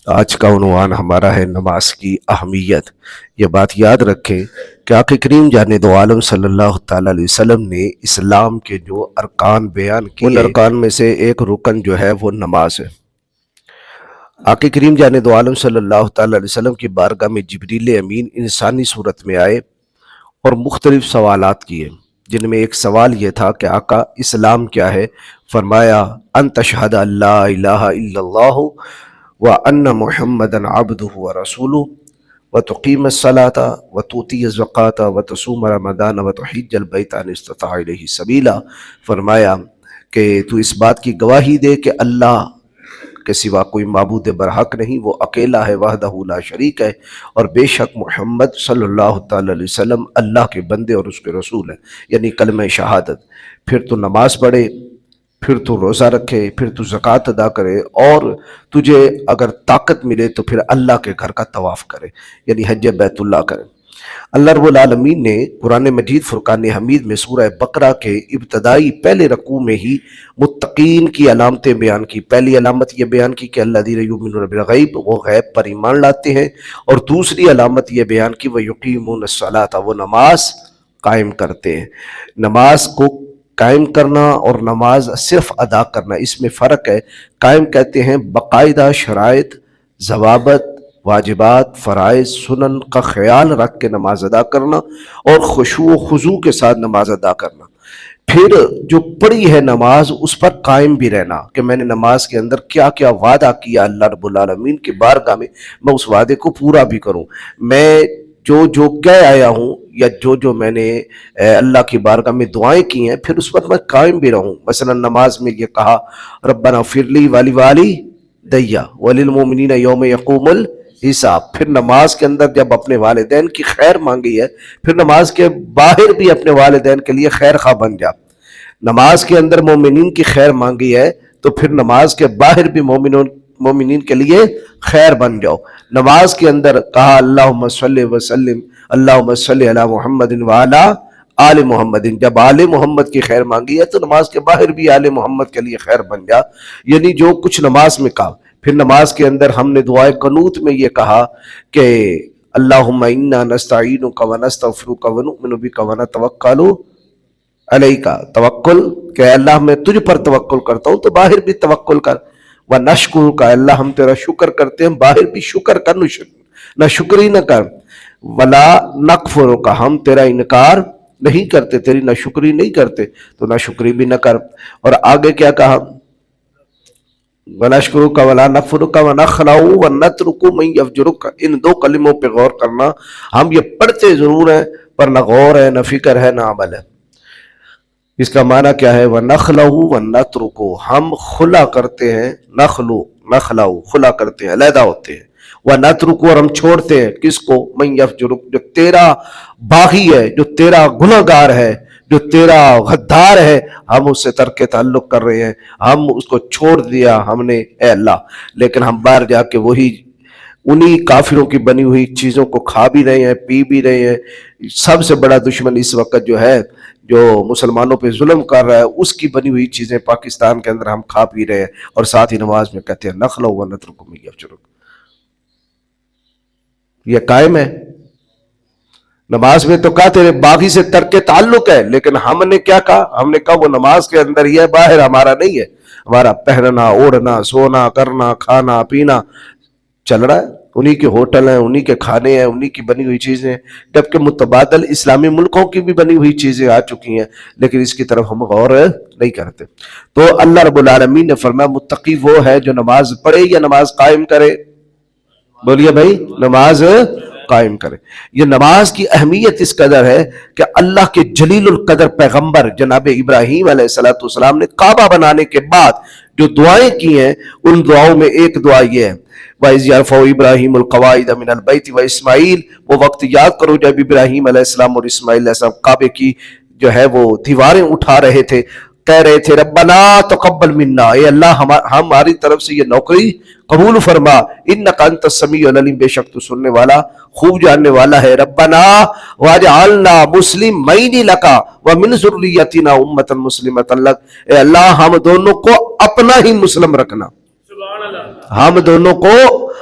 آج کا عنوان ہمارا ہے نماز کی اہمیت۔ یہ بات یاد رکھیں کہ آقا کریم جان دو عالم صلی اللہ تعالیٰ علیہ وسلم نے اسلام کے جو ارکان بیان کیے، ان ارکان میں سے ایک رکن جو ہے وہ نماز ہے۔ آقا کریم جان دو عالم صلی اللہ تعالیٰ علیہ وسلم کی بارگاہ میں جبریل امین انسانی صورت میں آئے اور مختلف سوالات کیے، جن میں ایک سوال یہ تھا کہ آقا اسلام کیا ہے؟ فرمایا ان تشہد ان لا الہ الا اللہ وَأَنَّ مُحَمَّدًا عَبْدُهُ وَرَسُولُهُ وَتُقِيمَ الصَّلَاةَ وَتُؤْتِيَ الزَّكَاةَ وَتَصُومَ رَمَضَانَ وَتُحِجَّ الْبَيْتَ إِنِ اسْتَطَعْتَ إِلَيْهِ سَبِيلًا۔ فرمایا کہ تو اس بات کی گواہی دے کہ اللہ کے سوا کوئی معبود برحق نہیں، وہ اکیلا ہے، وحدہ لا شریک ہے، اور بے شک محمد صلی اللہ تعالی علیہ وسلم اللہ کے بندے اور اس کے رسول ہیں، یعنی کلمہ شہادت۔ پھر تو نماز پڑھے، پھر تو روزہ رکھے، پھر تو زکوٰۃ ادا کرے، اور تجھے اگر طاقت ملے تو پھر اللہ کے گھر کا طواف کرے، یعنی حج بیت اللہ کرے۔ اللہ رب العالمین نے قرآن مجید فرقان حمید میں سورہ بقرہ کے ابتدائی پہلے رکوع میں ہی متقین کی علامتیں بیان کی۔ پہلی علامت یہ بیان کی کہ الذین یؤمنون بالغیب، وہ غیب پر ایمان لاتے ہیں، اور دوسری علامت یہ بیان کی ویقیمون الصلاۃ، وہ نماز قائم کرتے ہیں۔ نماز کو قائم کرنا اور نماز صرف ادا کرنا، اس میں فرق ہے۔ قائم کہتے ہیں باقاعدہ شرائط، ضوابط، واجبات، فرائض، سنن کا خیال رکھ کے نماز ادا کرنا، اور خشوع و خضوع کے ساتھ نماز ادا کرنا۔ پھر جو پڑھی ہے نماز اس پر قائم بھی رہنا کہ میں نے نماز کے اندر کیا کیا وعدہ کیا اللہ رب العالمین کی بارگاہ میں اس وعدے کو پورا بھی کروں۔ میں جو کہہ آیا ہوں یا جو میں نے اللہ کی بارگاہ میں دعائیں کی ہیں، پھر اس پر میں قائم بھی رہوں۔ مثلا نماز میں یہ کہا ربنا اغفر لی ولوالدی وللمؤمنین یوم یقوم الحساب۔ پھر نماز کے اندر جب اپنے والدین کی خیر مانگی ہے، پھر نماز کے باہر بھی اپنے والدین کے لیے خیر خواہ بن جا۔ نماز کے اندر مومنین کی خیر مانگی ہے تو پھر نماز کے باہر بھی مومنین کے لیے خیر بن جاؤ۔ نماز کے اندر کہا اللہم صلی وسلم اللہم صلی علی محمد وعلی آل محمد، جب آل محمد کی خیر مانگی ہے تو نماز کے باہر بھی آل محمد کے لیے خیر بن جا، یعنی جو کچھ نماز میں کہا۔ پھر نماز کے اندر ہم نے دعائے قنوت میں یہ کہا کہ اللہم انا نستعینک ونستغفرک ونؤمن بک ونتوکل علیک، توکل کہ اللہ میں تجھ پر توکل کرتا ہوں تو باہر بھی توکل کر، وَنَشْكُرُكَ اللہ ہم تیرا شکر کرتے ہیں، باہر بھی شکر کر، نہ شکری نہ کر، وَلَا نَكْفُرُكَ ہم تیرا انکار نہیں کرتے، تیری نہ شکری نہیں کرتے تو نہ شکری بھی نہ کر۔ اور آگے کیا کہا وَنَشْكُرُكَ وَلَا نَكْفُرُكَ وَنَخْلَعُ وَنَتْرُكُ مَن يَفْجُرُكَ، ان دو کلموں پہ غور کرنا۔ ہم یہ پڑھتے ضرور ہیں پر نہ غور ہے، نہ فکر ہے، نہ عمل ہے۔ اس کا معنی کیا ہے؟ وَنَخْلَعُ وَنَتْرُكُ ہم خلا کرتے ہیں، نخلع خلا کرتے ہیں، علیحدہ ہوتے ہیں، وَنَتْرُكُ اور ہم چھوڑتے ہیں کس کو؟ مَن يَفْجُرُكَ جو تیرا باغی ہے، جو تیرا گنہگار ہے، جو تیرا غدار ہے، ہم اس سے ترک تعلق کر رہے ہیں، ہم اس کو چھوڑ دیا ہم نے اے اللہ، لیکن ہم باہر جا کے وہی انہی کافروں کی بنی ہوئی چیزوں کو کھا بھی رہے ہیں، پی بھی رہے ہیں۔ سب سے بڑا دشمن اس وقت جو ہے، جو مسلمانوں پہ ظلم کر رہا ہے، اس کی بنی ہوئی چیزیں پاکستان کے اندر ہم کھا پی رہے ہیں، اور ساتھ ہی نماز میں کہتے ہیں نخلع ونترک من یفجرک۔ یہ قائم ہے نماز میں تو کہا تیرے باغی سے ترک تعلق ہے، لیکن ہم نے کیا کہا؟ ہم نے کہا وہ نماز کے اندر ہی ہے، باہر ہمارا نہیں ہے۔ ہمارا پہننا، اوڑھنا، سونا، کرنا، کھانا پینا چل رہا ہے، انہی کے ہوٹل ہیں، انہی کے کھانے ہیں، انہی کی بنی ہوئی چیزیں، جبکہ متبادل اسلامی ملکوں کی بھی بنی ہوئی چیزیں آ چکی ہیں، لیکن اس کی طرف ہم غور نہیں کرتے۔ تو اللہ رب العالمین نے فرمایا متقی وہ ہے جو نماز پڑھے یا نماز قائم کرے۔ بولیے بھائی، نماز قائم کرے۔ یہ نماز کی اہمیت اس قدر ہے کہ اللہ کے جلیل القدر پیغمبر جناب ابراہیم علیہ السلام نے کعبہ بنانے کے بعد جو دعائیں کی ہیں، ان دعاؤں میں ایک دعا یہ ہے وَإِذْ يَرْفَعُ إِبْرَاهِيمُ الْقَوَاعِدَ مِنَ الْبَيْتِ وَإِسْمَاعِيلُ، وہ وقت یاد کرو جب ابراہیم علیہ السلام اور اسماعیل علیہ السلام کعبے کی جو ہے وہ دیواریں اٹھا رہے تھے، کہہ رہے تھے ربنا تقبل منا، اے اللہ ہماری طرف سے یہ نوکری قبول فرما، انک انت السمیع العلیم، بے شک تو سننے والا خوب جاننے والا ہے۔ ربنا واجعلنا مسلمین لک ومن ذریتنا امۃ مسلمۃ لک، اے اللہ ہم دونوں کو اپنا ہی مسلم رکھنا، ہم دونوں کو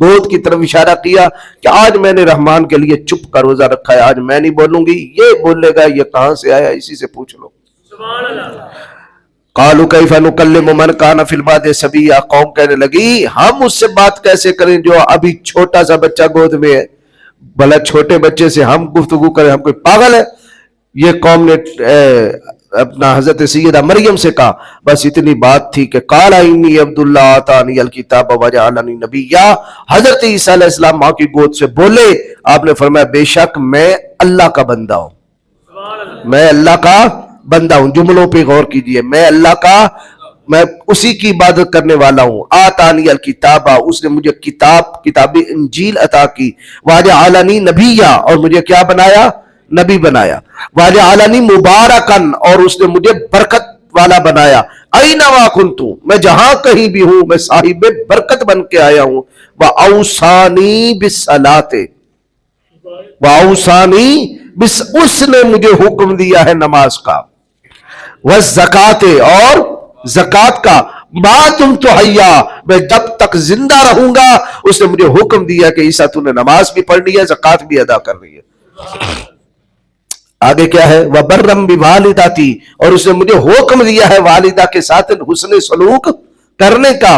گود کی طرف اشارہ کیا کہ آج میں نے رحمان کے لیے چپ کا روزہ رکھا ہے، آج میں نہیں بولوں گی، یہ بولے گا یہ کہاں سے آیا، اسی سے پوچھ لو۔ قالوا کیف نکلم من کان فی المہد صبیا، قوم کہنے لگی ہم اس سے بات کیسے کریں جو ابھی چھوٹا سا بچہ گود میں ہے، بھلا چھوٹے بچے سے ہم گفتگو کریں، ہم کوئی پاگل ہے؟ یہ قوم نے اپنا حضرت سیدہ مریم سے کہا، بس اتنی بات تھی کہ قال انی عبداللہ آتانی الکتاب وجعلنی نبیا، حضرت عیسیٰ علیہ السلام ماں کی گود سے بولے، آپ نے فرمایا بے شک میں اللہ کا بندہ ہوں، میں اللہ کا بندہ ہوں۔ جملوں پہ غور کیجئے، میں اللہ کا، میں اسی کی عبادت کرنے والا ہوں۔ آتانی الکتاب، اس نے مجھے کتاب انجیل عطا کی، وجعلنی نبیا، اور مجھے کیا بنایا؟ نبی بنایا۔ وجعلنی مبارکن، اور اس نے مجھے برکت والا بنایا۔ اینما کنت، میں جہاں کہیں بھی ہوں میں صاحب برکت بن کے آیا ہوں۔ واوصانی بالصلاۃ، واوصانی بس، اس نے مجھے حکم دیا ہے نماز کا، والزکوٰۃ، اور زکوٰۃ کا، ما دمت حیا، میں جب تک زندہ رہوں گا اس نے مجھے حکم دیا کہ عیسیٰ تو نے نماز بھی پڑھنی ہے، زکوٰۃ بھی ادا کرنی ہے۔ آگے کیا ہے؟ وبرم بوالدتی، اور اس نے مجھے حکم دیا ہے والدہ کے ساتھ حسن سلوک کرنے کا۔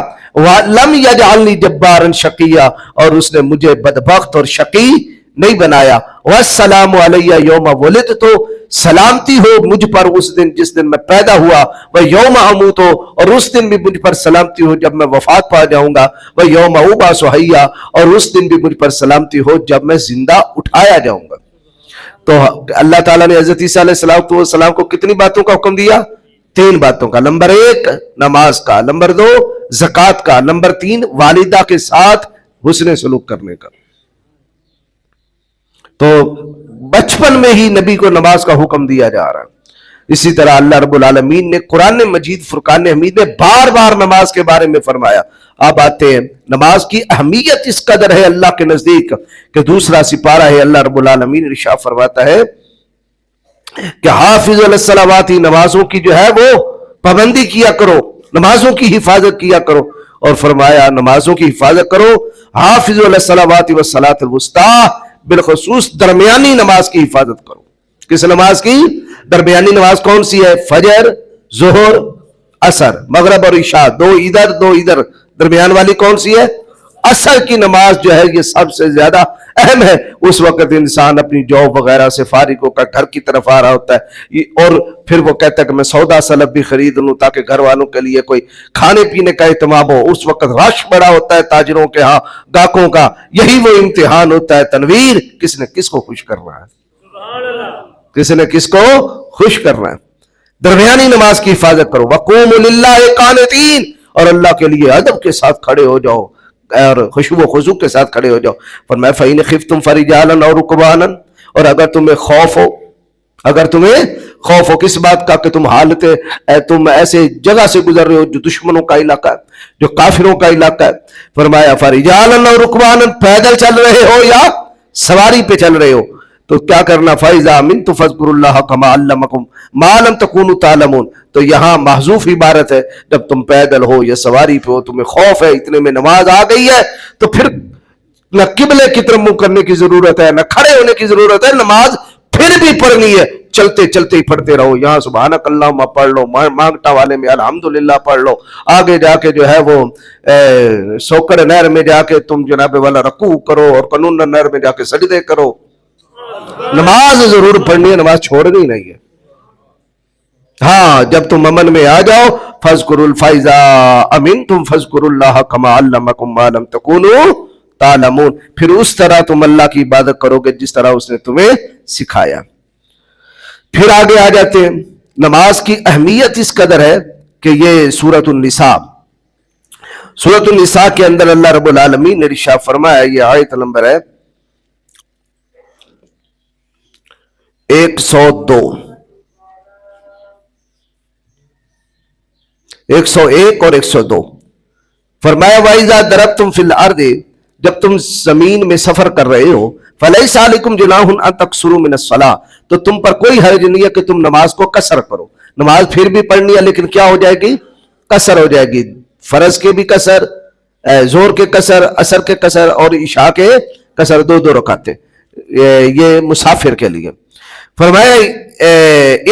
لم یجعلنی جبارا شقیا، اور اس نے مجھے بدبخت اور شقی نہیں بنایا۔ والسلام علی یوم ولدت، سلامتی ہو مجھ پر اس دن جس دن میں پیدا ہوا، ویوم اموت، اور اس دن بھی مجھ پر سلامتی ہو جب میں وفات پا جاؤں گا، ویوم ابعث حیا، اور اس دن بھی مجھ پر سلامتی ہو جب میں زندہ اٹھایا جاؤں گا۔ تو اللہ تعالیٰ نے حضرت عیسیٰ علیہ السلام کو کتنی باتوں کا حکم دیا؟ 3 باتوں کا۔ نمبر 1 نماز کا، نمبر 2 زکوٰۃ کا، نمبر 3 والدہ کے ساتھ حسن سلوک کرنے کا۔ تو بچپن میں ہی نبی کو نماز کا حکم دیا جا رہا ہے۔ اسی طرح اللہ رب العالمین نے قرآن مجید فرقان حمید میں بار بار نماز کے بارے میں فرمایا۔ اب آتے ہیں، نماز کی اہمیت اس قدر ہے اللہ کے نزدیک کہ دوسرا سپارہ ہے، اللہ رب العالمین ارشاد فرماتا ہے کہ حافظ علی الصلوات، نمازوں کی جو ہے وہ پابندی کیا کرو، نمازوں کی حفاظت کیا کرو، اور فرمایا نمازوں کی حفاظت کرو، حافظ علی الصلوات والصلاۃ الوسطیٰ، بالخصوص درمیانی نماز کی حفاظت کرو۔ کس نماز کی؟ درمیانی نماز کون سی ہے؟ فجر، ظہر، عصر، مغرب اور عشاء، 2 ادھر 2 ادھر، درمیان والی کون سی ہے؟ عصر کی نماز جو ہے یہ سب سے زیادہ اہم ہے۔ اس وقت انسان اپنی جاب وغیرہ سے فارغ ہو کر گھر کی طرف آ رہا ہوتا ہے، اور پھر وہ کہتا ہے کہ میں سودا سلب بھی خرید لوں تاکہ گھر والوں کے لیے کوئی کھانے پینے کا اہتمام ہو۔ اس وقت رش بڑا ہوتا ہے تاجروں کے ہاں، گاہکوں کا، یہی وہ امتحان ہوتا ہے تنویر، کس نے کس کو خوش کرنا ہے، کس نے کس کو خوش کرنا ہے۔ درمیانی نماز کی حفاظت کرو۔ وقوموا للہ قانتین، اور اللہ کے لیے ادب کے ساتھ کھڑے ہو جاؤ اور خشوع و خضوع کے ساتھ کھڑے ہو جاؤ۔ فرمایا فَإِنْ خِفْتُمْ فَرِجَالًا أَوْ رُكْبَانًا، اور اگر تمہیں خوف ہو، اگر تمہیں خوف ہو کس بات کا؟ کہ تم ایسے جگہ سے گزر رہے ہو جو دشمنوں کا علاقہ ہے، جو کافروں کا علاقہ ہے۔ فرمایا فَرِجَالًا أَوْ رُكْبَانًا، پیدل چل رہے ہو یا سواری پہ چل رہے ہو، تو کیا کرنا؟ فَإِذَا أَمِنْتُمْ فَاذْكُرُوا اللَّهَ كَمَا عَلَّمَكُمْ مَا لَمْ تَكُونُوا تَعْلَمُونَ۔ تو یہاں محذوف عبارت ہے، جب تم پیدل ہو یا سواری پہ ہو، تمہیں خوف ہے، اتنے میں نماز آ گئی ہے، تو پھر نہ قبلے کی طرف منہ کرنے کی ضرورت ہے، نہ کھڑے ہونے کی ضرورت ہے، نماز پھر بھی پڑھنی ہے، چلتے چلتے ہی پڑھتے رہو۔ یہاں سبحانک اللہم پڑھ لو، مانگٹا والے میں الحمدللہ پڑھ لو، آگے جا کے جو ہے وہ سوکر نہر میں جا کے تم جناب والا رکوع کرو، اور قانون نہر میں جا کے سجدے کرو۔ نماز ضرور پڑھنی ہے، نماز چھوڑنی نہیں ہے۔ ہاں جب تم امن میں آ جاؤ، فَاذْكُرُوا فَإِذَا أَمِنْتُمْ فَاذْكُرُوا اللَّهَ كَمَا عَلَّمَكُمْ مَا لَمْ تَكُونُوا تَعْلَمُونَ، پھر اس طرح تم اللہ کی عبادت کرو گے جس طرح اس نے تمہیں سکھایا۔ پھر آگے آ جاتے ہیں، نماز کی اہمیت اس قدر ہے کہ یہ سورۃ النساء، سورۃ النساء کے اندر اللہ رب العالمین نے ارشاد فرمایا، یہ آیت نمبر ہے 102، 101 اور 102۔ فرمایا وَإِذَا ضَرَبْتُمْ فِي الْأَرْضِ، جب تم زمین میں سفر کر رہے ہو، فَلَيْسَ عَلَيْكُمْ جُنَاحٌ أَن تَقْصُرُوا مِنَ الصَّلَاةِ، تو تم پر کوئی حرج نہیں ہے کہ تم نماز کو قصر کرو۔ نماز پھر بھی پڑھنی ہے لیکن کیا ہو جائے گی؟ قصر ہو جائے گی۔ فرض کے بھی قصر، زور کے قصر، عصر کے قصر اور عشاء کے قصر، دو دو رکعتیں، یہ مسافر کے لیے۔ فرمایا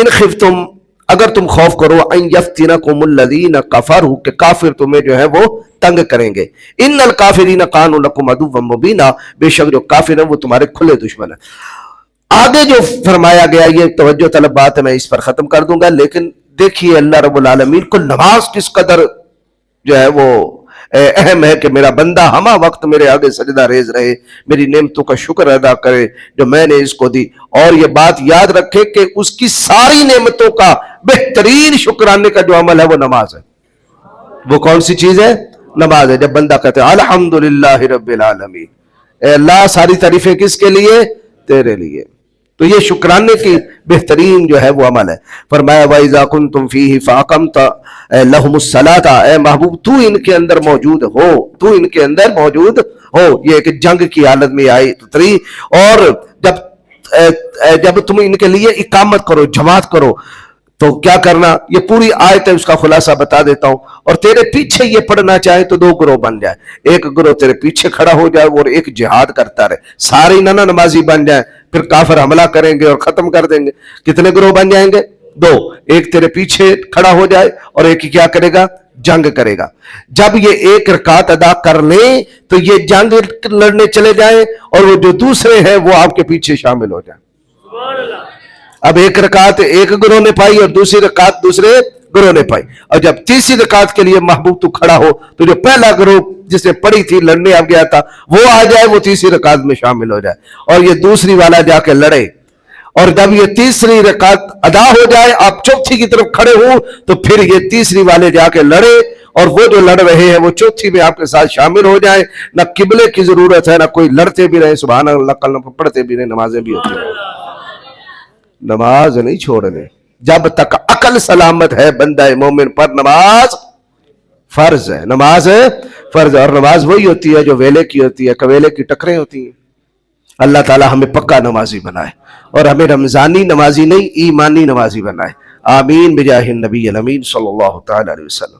ان خفتم، اگر تم خوف کرو، ان یفتنکم الذین کفروا، کہ کافر تمہیں جو ہے وہ تنگ کریں گے، ان الکافرین کانوا لکم عدوا مبینا، بے شک جو کافر ہیں وہ تمہارے کھلے دشمن ہیں۔ آگے جو فرمایا گیا یہ توجہ طلب بات ہے، میں اس پر ختم کر دوں گا، لیکن دیکھیے اللہ رب العالمین کو نماز کس قدر جو ہے وہ اہم ہے کہ میرا بندہ ہمہ وقت میرے آگے سجدہ ریز رہے، میری نعمتوں کا شکر ادا کرے جو میں نے اس کو دی، اور یہ بات یاد رکھے کہ اس کی ساری نعمتوں کا بہترین شکرانے کا جو عمل ہے وہ نماز ہے۔ وہ کون سی چیز ہے؟ نماز ہے۔ جب بندہ کہتے ہیں الحمدللہ رب العالمین، اے اللہ ساری تعریفیں کس کے لیے؟ تیرے لیے، تو یہ شکرانے کی بہترین جو ہے وہ عمل ہے۔ فرمایا وَإِذَا كُنْتُمْ فِيهِ فَأَقَمْتَ لَهُمُ الصَّلَاةَ، اے محبوب تو ان کے اندر موجود ہو، تو ان کے اندر موجود ہو، یہ ایک جنگ کی حالت میں آئی اتری، اور جب تم ان کے لیے اقامت کرو، جماعت کرو، تو کیا کرنا؟ یہ پوری آیت ہے، اس کا خلاصہ بتا دیتا ہوں، اور تیرے پیچھے یہ پڑھنا چاہے تو دو گروہ بن جائے، ایک گروہ تیرے پیچھے کھڑا ہو جائے اور ایک جہاد کرتا رہے، سارے نہ نمازی بن جائیں، پھر کافر حملہ کریں گے اور ختم کر دیں گے۔ کتنے گروہ بن جائیں گے؟ دو، ایک تیرے پیچھے کھڑا ہو جائے اور ایک کیا کرے گا؟ جنگ کرے گا۔ جب یہ ایک رکعت ادا کر لیں تو یہ جنگ لڑنے چلے جائیں، اور وہ جو دوسرے ہیں وہ آپ کے پیچھے شامل ہو جائیں۔ اب ایک رکعت ایک گروہ نے پائی اور دوسری رکعت دوسرے گروہ نے پائی، اور جب تیسری رکعت کے لیے محبوب تو کھڑا ہو تو جو پہلا گروہ جس نے پڑھی تھی لڑنے اب گیا تھا وہ آ جائے، وہ تیسری رکعت میں شامل ہو جائے، اور یہ دوسری والا جا کے لڑے، اور جب یہ تیسری رکعت ادا ہو جائے آپ چوتھی کی طرف کھڑے ہوں تو پھر یہ تیسری والے جا کے لڑے، اور وہ جو لڑ رہے ہیں وہ چوتھی میں آپ کے ساتھ شامل ہو جائیں۔ نہ قبلے کی ضرورت ہے، نہ کوئی لڑتے بھی رہے، سبحان اللہ، کلمہ پڑھتے بھی رہے، نمازیں بھی ہوتی رہے، نماز نہیں چھوڑنے۔ جب تک عقل سلامت ہے بندہ مومن پر نماز فرض ہے، نماز فرض ہے، اور نماز وہی ہوتی ہے جو ویلے کی ہوتی ہے، کویلے کی ٹکریں ہوتی ہیں۔ اللہ تعالی ہمیں پکا نمازی بنائے، اور ہمیں رمضانی نمازی نہیں ایمانی نمازی بنائے، آمین بجاہ النبی الامین صلی اللہ تعالی علیہ وسلم۔